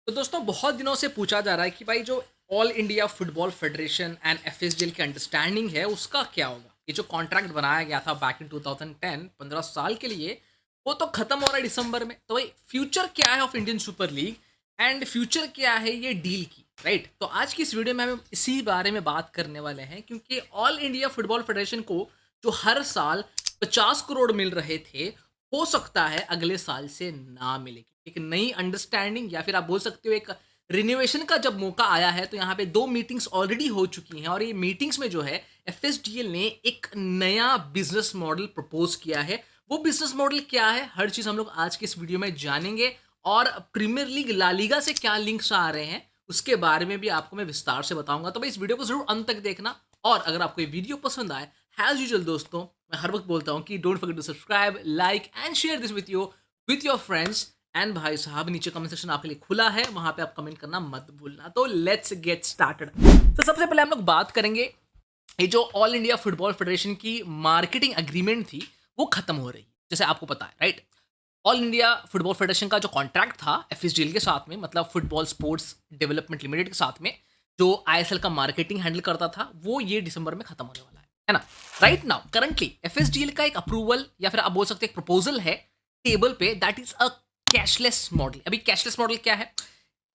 तो दोस्तों बहुत दिनों से पूछा जा रहा है कि भाई जो all India football federation and FSDL की अंडरस्टैंडिंग है उसका क्या होगा। ये जो कॉन्ट्रैक्ट बनाया गया था बैक इन 2010 15 साल के लिए, वो तो खत्म हो रहा है दिसंबर में। तो भाई फ्यूचर क्या है of Indian super league and future क्या है ये डील की, राइट। तो आज की इस वीडियो में हम इसी बारे में बात करने वाले हैं, क्योंकि ऑल इंडिया फुटबॉल फेडरेशन को जो हर साल 50 करोड़ मिल रहे थे, हो सकता है अगले साल से ना मिले। एक नई अंडरस्टैंडिंग या फिर आप बोल सकते हो एक रिनोवेशन का जब मौका आया है, तो यहाँ पे दो मीटिंग्स ऑलरेडी हो चुकी हैं और ये मीटिंग्स में जो है एफएसडीएल ने एक नया बिजनेस मॉडल प्रपोज किया है। वो बिजनेस मॉडल क्या है, हर चीज़ हम लोग आज के इस वीडियो में जानेंगे। और प्रीमियर लीग ला लीगा से क्या लिंक्स आ रहे हैं उसके बारे में भी आपको मैं विस्तार से बताऊंगा। तो भाई इस वीडियो को जरूर अंत तक देखना। और अगर आपको ये वीडियो पसंद आए, एज यूजुअल दोस्तों मैं हर वक्त बोलता हूँ कि don't forget to subscribe, like and share this with your friends. And भाई साहब नीचे कमेंट सेक्शन आपके लिए खुला है, वहां पे आप कमेंट करना मत भूलना। तो लेट्स गेट स्टार्टेड। तो सबसे पहले हम लोग बात करेंगे, ये जो ऑल इंडिया फुटबॉल फेडरेशन की मार्केटिंग एग्रीमेंट थी वो खत्म हो रही है, जैसे आपको पता है, right. All India football federation का जो कॉन्ट्रैक्ट था एफएसडीएल के साथ में, मतलब फुटबॉल स्पोर्ट्स डेवलपमेंट लिमिटेड के साथ में, जो आईएसएल का मार्केटिंग हैंडल करता था, वो ये दिसंबर में खत्म होने वाला है ना। राइट नाउ करंटली एफएसडीएल का एक अप्रूवल या फिर आप बोल सकते हैं एक प्रपोजल है टेबल पे, that is a cashless model. अभी कैशलेस मॉडल क्या है,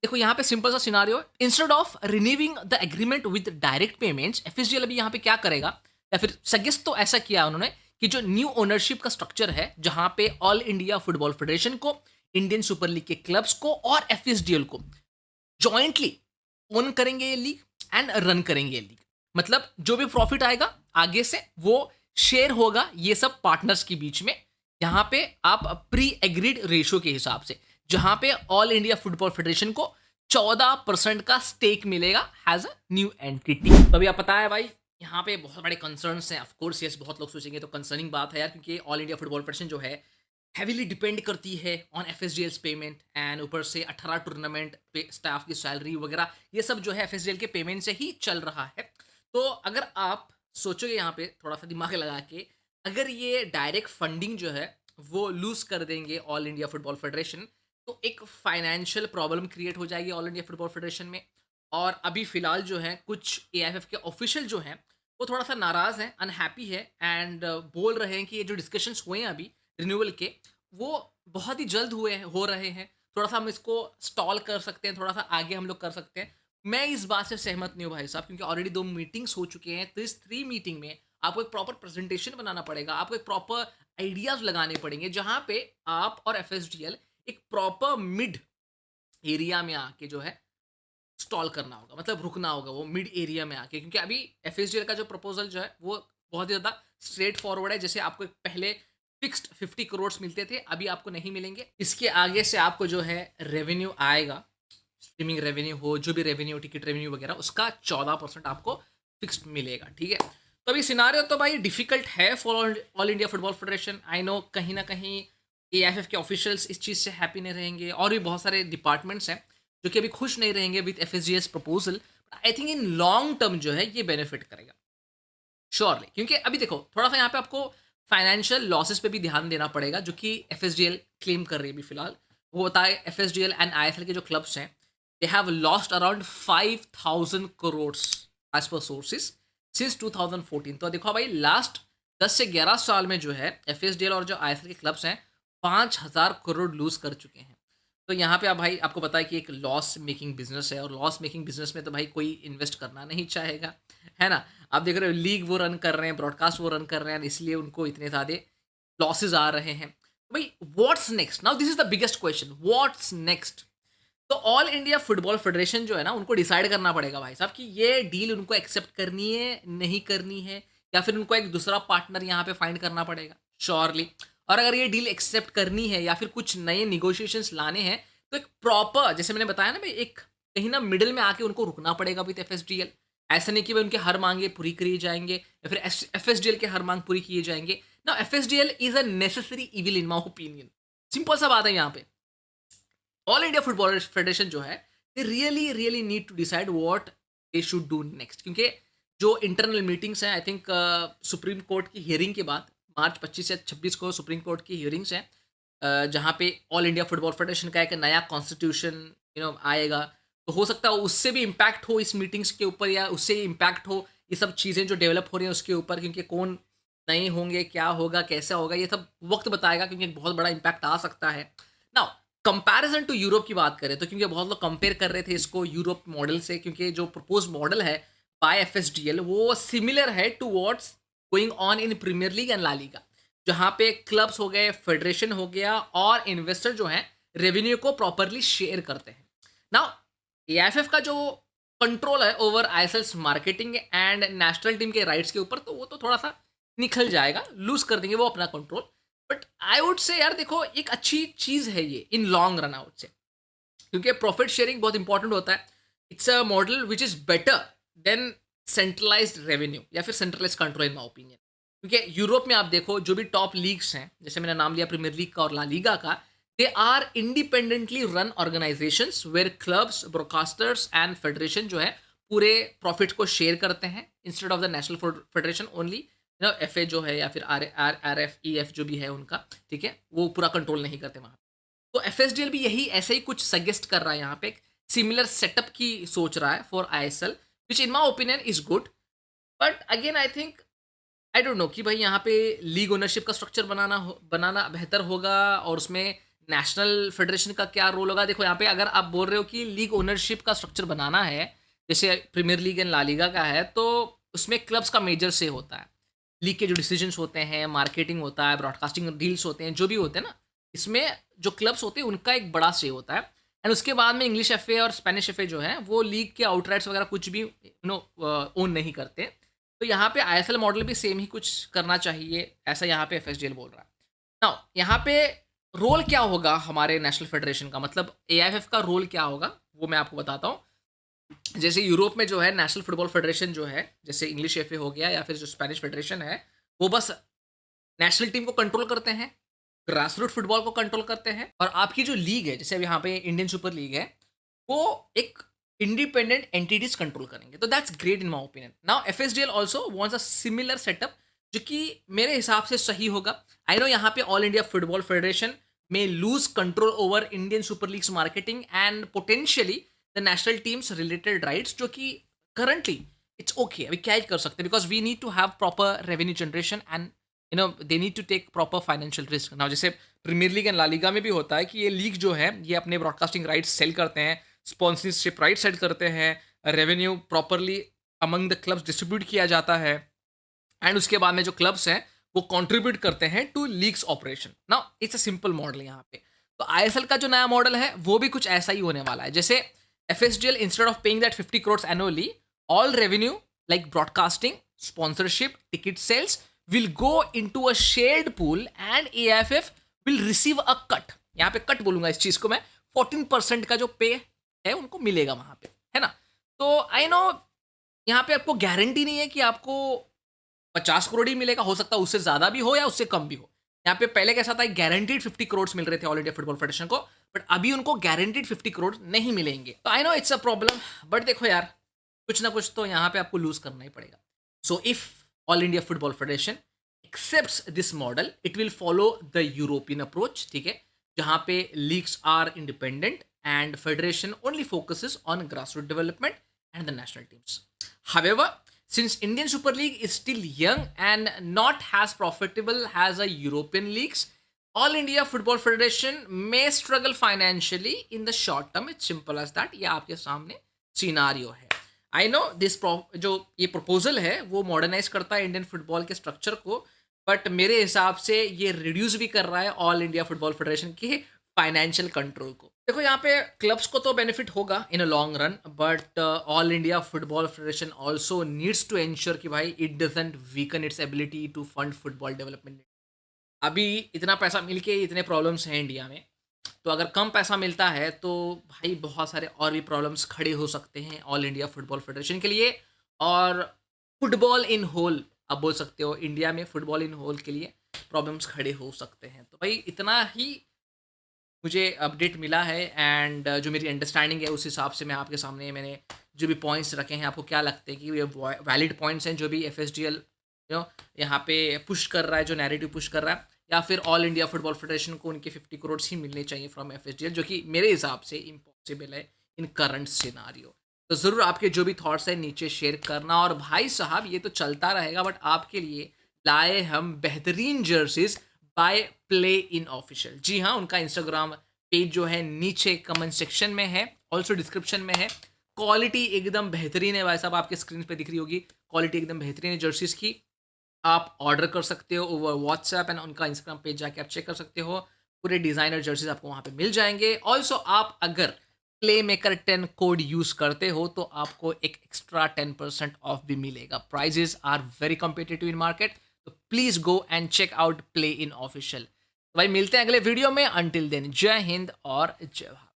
देखो यहाँ पे सिंपल सा scenario, instead of renewing the agreement with direct payments, FSDL अभी यहाँ पे क्या करेगा, या फिर सजेस्ट तो ऐसा किया उन्होंने कि जो न्यू ओनरशिप का स्ट्रक्चर है, जहां पे ऑल इंडिया फुटबॉल फेडरेशन को, इंडियन सुपर लीग के क्लब्स को और एफएसडीएल को जॉइंटली ओन करेंगे ये लीग एंड रन करेंगे ये लीग। मतलब जो भी प्रॉफिट आएगा आगे से वो शेयर होगा ये सब पार्टनर्स के बीच में। यहाँ पे आप प्री एग्रीड रेशो के हिसाब से, जहां पे ऑल इंडिया फुटबॉल फेडरेशन को 14% का स्टेक मिलेगा एज अ न्यू एंटिटी। तो अभी आप पता है भाई, यहाँ पे बहुत बड़े कंसर्न्स हैं। ऑफ कोर्स यस, बहुत लोग सोचेंगे तो कंसर्निंग बात है यार, क्योंकि ऑल इंडिया फुटबॉल फेडरेशन जो है हैवीली डिपेंड करती है ऑन एफएसडीएल्स पेमेंट, एंड ऊपर से 18 टूर्नामेंट पे स्टाफ की सैलरी वगैरह, ये सब जो है एफएसडीएल के पेमेंट से ही चल रहा है। तो अगर आप सोचोगे यहाँ पे थोड़ा सा दिमाग लगा के, अगर ये डायरेक्ट फंडिंग जो है वो लूज कर देंगे ऑल इंडिया फुटबॉल फेडरेशन, तो एक फाइनेंशियल प्रॉब्लम क्रिएट हो जाएगी ऑल इंडिया फुटबॉल फेडरेशन में। और अभी फिलहाल जो है कुछ एआईएफएफ के ऑफिशियल जो हैं वो थोड़ा सा नाराज़ हैं, अनहैप्पी है, एंड बोल रहे हैं कि ये जो डिस्कशंस हुए हैं अभी रिन्यूअल के, वो बहुत ही जल्द हो रहे हैं। थोड़ा सा हम इसको स्टॉल कर सकते हैं, थोड़ा सा आगे हम लोग कर सकते हैं। मैं इस बात से सहमत नहीं हूँ भाई साहब, क्योंकि ऑलरेडी 2 मीटिंग्स हो चुके हैं। तो इस 3 मीटिंग में आपको एक प्रॉपर प्रेजेंटेशन बनाना पड़ेगा, आपको एक प्रॉपर आइडियाज़ लगाने पड़ेंगे, जहाँ पे आप और एफएसडीएल एक प्रॉपर मिड एरिया में आके जो है स्टॉल करना होगा, मतलब रुकना होगा वो मिड एरिया में आके। क्योंकि अभी एफएसडीएल का जो प्रपोजल जो है वो बहुत ही ज़्यादा स्ट्रेट फॉरवर्ड है। जैसे आपको पहले फिक्स्ड 50 करोड़ मिलते थे, अभी आपको नहीं मिलेंगे। इसके आगे से आपको जो है रेवेन्यू आएगा, स्ट्रीमिंग रेवेन्यू हो, जो भी रेवेन्यू, टिकट रेवेन्यू वगैरह, उसका 14% आपको फिक्स्ड मिलेगा, ठीक है। तो अभी सिनारियो तो भाई डिफिकल्ट है for all India football federation. I know कहीं ना कहीं एआईएफएफ के ऑफिशियल्स इस चीज़ से हैप्पी नहीं रहेंगे, और भी बहुत सारे डिपार्टमेंट्स हैं जो कि अभी खुश नहीं रहेंगे with FSGS proposal. I think in long term जो है ये बेनिफिट करेगा श्योरली, क्योंकि अभी देखो थोड़ा सा यहाँ पे आपको फाइनेंशियल लॉसेस पे भी ध्यान देना पड़ेगा, जो कि एफएसडीएल क्लेम कर रही है अभी फिलहाल। वो बताए एफएसडीएल एंड आईएफएल के जो क्लब्स हैं, they have lost around 5,000 crore as per sources since 2014। तो देखो भाई लास्ट 10 से 11 साल में जो है एफएसडीएल और जो आईएफएल के क्लब्स हैं 5,000 करोड़ लूज कर चुके हैं। तो यहाँ पे आप भाई आपको पता है कि एक लॉस मेकिंग बिजनेस है, और लॉस मेकिंग बिजनेस में तो भाई कोई इन्वेस्ट करना नहीं चाहेगा, है ना। आप देख रहे हो लीग वो रन कर रहे हैं, ब्रॉडकास्ट वो रन कर रहे हैं, इसलिए उनको इतने ज़्यादा लॉसेज आ रहे हैं। तो भाई what's next, now this is the biggest question, what's next. तो ऑल इंडिया फुटबॉल फेडरेशन जो है ना, उनको डिसाइड करना पड़ेगा भाई साहब कि ये डील उनको एक्सेप्ट करनी है, नहीं करनी है, या फिर उनको एक दूसरा पार्टनर यहाँ पे फाइंड करना पड़ेगा श्योरली। और अगर ये डील एक्सेप्ट करनी है या फिर कुछ नए निगोशिएशंस लाने हैं, तो एक प्रॉपर, जैसे मैंने बताया ना भाई, एक कहीं ना मिडिल में आके उनको रुकना पड़ेगा विद एफएसडीएल। ऐसा नहीं कि भाई उनके हर मांगे पूरी करी जाएंगे या फिर एफएसडीएल के हर मांग पूरी किए जाएंगे ना। FSDL is a necessary evil in my opinion. Simple सा बात है यहाँ पे, ऑल इंडिया फुटबॉल फेडरेशन जो है, they really really need to decide what they should do next. क्योंकि जो इंटरनल मीटिंग्स हैं, आई थिंक सुप्रीम कोर्ट की हियरिंग के बाद मार्च 25 या 26 को सुप्रीम कोर्ट की हियरिंग्स हैं, जहाँ पे ऑल इंडिया फुटबॉल फेडरेशन का एक नया कॉन्स्टिट्यूशन आएगा, तो हो सकता है उससे भी इम्पैक्ट हो इस मीटिंग्स के ऊपर, या उससे इम्पैक्ट हो ये सब चीज़ें जो डेवलप हो रही हैं उसके ऊपर, क्योंकि कौन नहीं होंगे, क्या होगा, कैसा होगा, ये सब वक्त बताएगा, क्योंकि एक बहुत बड़ा इम्पैक्ट आ सकता है। नाउ कंपैरिजन टू यूरोप की बात करें तो, क्योंकि बहुत लोग कंपेयर कर रहे थे इसको यूरोप मॉडल से, क्योंकि जो प्रपोज मॉडल है बाय एफएसडीएल वो सिमिलर है to what's going on in premier league and La Liga, जहाँ पे क्लब्स हो गए, फेडरेशन हो गया, और इन्वेस्टर जो हैं रेवेन्यू को प्रॉपरली शेयर करते हैं। नाउ एआईएफएफ का जो कंट्रोल है over ISL's marketing and national team के राइट्स के ऊपर, तो वो तो थोड़ा सा निखल जाएगा, लूज कर देंगे वो अपना control. But I would say यार देखो, एक अच्छी चीज़ है ये इन लॉन्ग रन आउट से, क्योंकि प्रॉफिट शेयरिंग बहुत इंपॉर्टेंट होता है। It's a model which is better than centralised revenue या फिर centralise control in my opinion. क्योंकि यूरोप में आप देखो जो भी टॉप लीग्स हैं, जैसे मैंने नाम लिया प्रीमियर लीग का और ला लीगा का, they are independently run organisations where clubs, broadcasters and federation जो है पूरे प्रॉफिट को शेयर करते हैं, instead of the national federation only F A जो है या फिर आर एफ ई एफ जो भी है उनका, ठीक है, वो पूरा कंट्रोल नहीं करते वहाँ। तो एफएसडीएल भी यही ऐसे ही कुछ सजेस्ट कर रहा है यहाँ पे, एक सिमिलर सेटअप की सोच रहा है for ISL, which in my opinion is good. But again I think, I don't know कि भाई यहाँ पे लीग ओनरशिप का स्ट्रक्चर बनाना बेहतर होगा, और उसमें नेशनल फेडरेशन का क्या रोल होगा। देखो यहाँ पे अगर आप बोल रहे हो कि लीग ओनरशिप का स्ट्रक्चर बनाना है, जैसे premier league and La Liga का है, तो उसमें क्लब्स का मेजर से होता है, लीग के जो डिसीजंस होते हैं, मार्केटिंग होता है, ब्रॉडकास्टिंग डील्स होते हैं, जो भी होते हैं ना, इसमें जो क्लब्स होते हैं उनका एक बड़ा से होता है। एंड उसके बाद में इंग्लिश एफ और स्पेनिश एफ जो है वो लीग के आउटराइट्स वगैरह कुछ भी ओन नहीं करते। तो यहाँ पे आईएसएल मॉडल भी सेम ही कुछ करना चाहिए, ऐसा यहाँ पे एफएसडीएल बोल रहा है। नाउ यहाँ पे रोल क्या होगा हमारे नेशनल फेडरेशन का, मतलब एआईएफ का रोल क्या होगा, वो मैं आपको बताता हूँ। जैसे यूरोप में जो है नेशनल फुटबॉल फेडरेशन जो है, जैसे इंग्लिश एफ हो गया या फिर जो स्पेनिश फेडरेशन है, वो बस नेशनल टीम को कंट्रोल करते हैं, ग्रास रूट फुटबॉल को कंट्रोल करते हैं, और आपकी जो लीग है, जैसे अब यहाँ पे इंडियन सुपर लीग है, वो एक इंडिपेंडेंट एंटिटीज कंट्रोल करेंगे। तो that's great in my opinion. Now FSDL also wants a similar setup, जो कि मेरे हिसाब से सही होगा। आई नो यहाँ पे ऑल इंडिया फुटबॉल फेडरेशन में lose control over Indian super leagues marketing and potentially the national teams related rights, जो कि करंटली इट्स ओके, अभी क्या ही कर सकते हैं, because we need to have proper revenue generation and they need to take proper financial risk. Now जैसे premier league and La Liga में भी होता है कि ये लीग जो है ये अपने ब्रॉडकास्टिंग राइट्स सेल करते हैं, स्पॉन्सरशिप राइट सेट करते हैं, revenue properly among the clubs distribute किया जाता है, एंड उसके बाद में जो क्लब्स हैं वो कंट्रीब्यूट करते हैं to leagues operation. Now it's a simple model यहाँ पे। तो आईएसएल का जो नया मॉडल है वो भी कुछ ऐसा ही होने वाला है। जैसे FSDL instead of paying that 50 crore annually, all revenue like broadcasting, sponsorship, ticket sales will go into a shared pool and AIFF will receive a cut. यहाँ पे कट बोलूंगा इस चीज को मैं, 14% का जो पे है उनको मिलेगा वहां पे, है ना। तो आई नो यहाँ पे आपको गारंटी नहीं है कि आपको 50 करोड़ ही मिलेगा, हो सकता है उससे ज्यादा भी हो या उससे कम भी हो। यहाँ पे पहले कैसा था, गारंटीड 50 करोड़ मिल रहे थे ऑल इंडिया फुटबॉल फेडरेशन को, बट अभी उनको गारंटीड 50 करोड़ नहीं मिलेंगे। तो I know it's a problem, but देखो यार कुछ ना कुछ तो यहाँ पे आपको लूज करना ही पड़ेगा। So if all India football federation accepts this model, it will follow the European approach, ठीक है, जहाँ पे leagues are independent and federation only focuses on grass root development and the national teams. However, since Indian Super League is still young and not as profitable as a European leagues, All India Football Federation may struggle financially in the short term. It's simple as that. ये आपके सामने scenario है। I know this जो ये proposal है वो modernise करता है इंडियन फुटबॉल के स्ट्रक्चर को, बट मेरे हिसाब से ये रिड्यूस भी कर रहा है ऑल इंडिया फुटबॉल फेडरेशन के फाइनेंशियल कंट्रोल को। देखो यहाँ पे क्लब्स को तो बेनिफिट होगा in a long run, but all India football federation also needs to ensure कि भाई it doesn't weaken its ability to fund football development. अभी इतना पैसा मिलके इतने प्रॉब्लम्स हैं इंडिया में, तो अगर कम पैसा मिलता है तो भाई बहुत सारे और भी प्रॉब्लम्स खड़े हो सकते हैं ऑल इंडिया फुटबॉल फेडरेशन के लिए, और फुटबॉल इन होल आप बोल सकते हो, इंडिया में फुटबॉल इन होल के लिए प्रॉब्लम्स खड़े हो सकते हैं। तो भाई इतना ही मुझे अपडेट मिला है, एंड जो मेरी अंडरस्टैंडिंग है उस हिसाब से मैं आपके सामने मैंने जो भी पॉइंट्स रखे हैं, आपको क्या लगते हैं कि ये वैलिड पॉइंट्स हैं जो भी एफ एस डी एल यहाँ पे पुश कर रहा है, जो नैरेटिव पुश कर रहा है, या फिर ऑल इंडिया फुटबॉल फेडरेशन को उनके 50 करोड़ ही मिलने चाहिए फ्रॉम एफएसडीएल, जो कि मेरे हिसाब से इम्पॉसिबल है इन करंट सिनारियो। तो ज़रूर आपके जो भी थॉट्स हैं नीचे शेयर करना। और भाई साहब ये तो चलता रहेगा, बट आपके लिए लाए हम बेहतरीन jerseys by Play In Official. जी हाँ, उनका इंस्टाग्राम पेज जो है नीचे कमेंट सेक्शन में है, ऑल्सो डिस्क्रिप्शन में है। क्वालिटी एकदम बेहतरीन है भाई साहब, आपके स्क्रीन पे दिख रही होगी, क्वालिटी एकदम बेहतरीन है जर्सीज की। आप ऑर्डर कर सकते हो ओवर व्हाट्सएप एंड उनका इंस्टाग्राम पेज जाके आप चेक कर सकते हो। पूरे डिज़ाइनर जर्सीज आपको वहाँ पे मिल जाएंगे। ऑल्सो आप अगर प्ले मेकर 10 कोड यूज़ करते हो तो आपको एक एक्स्ट्रा 10% ऑफ भी मिलेगा। Prices are very competitive in market, तो please go and check out Play In Official. तो भाई मिलते हैं अगले वीडियो में, अंटिल देन जय हिंद और जय भारत।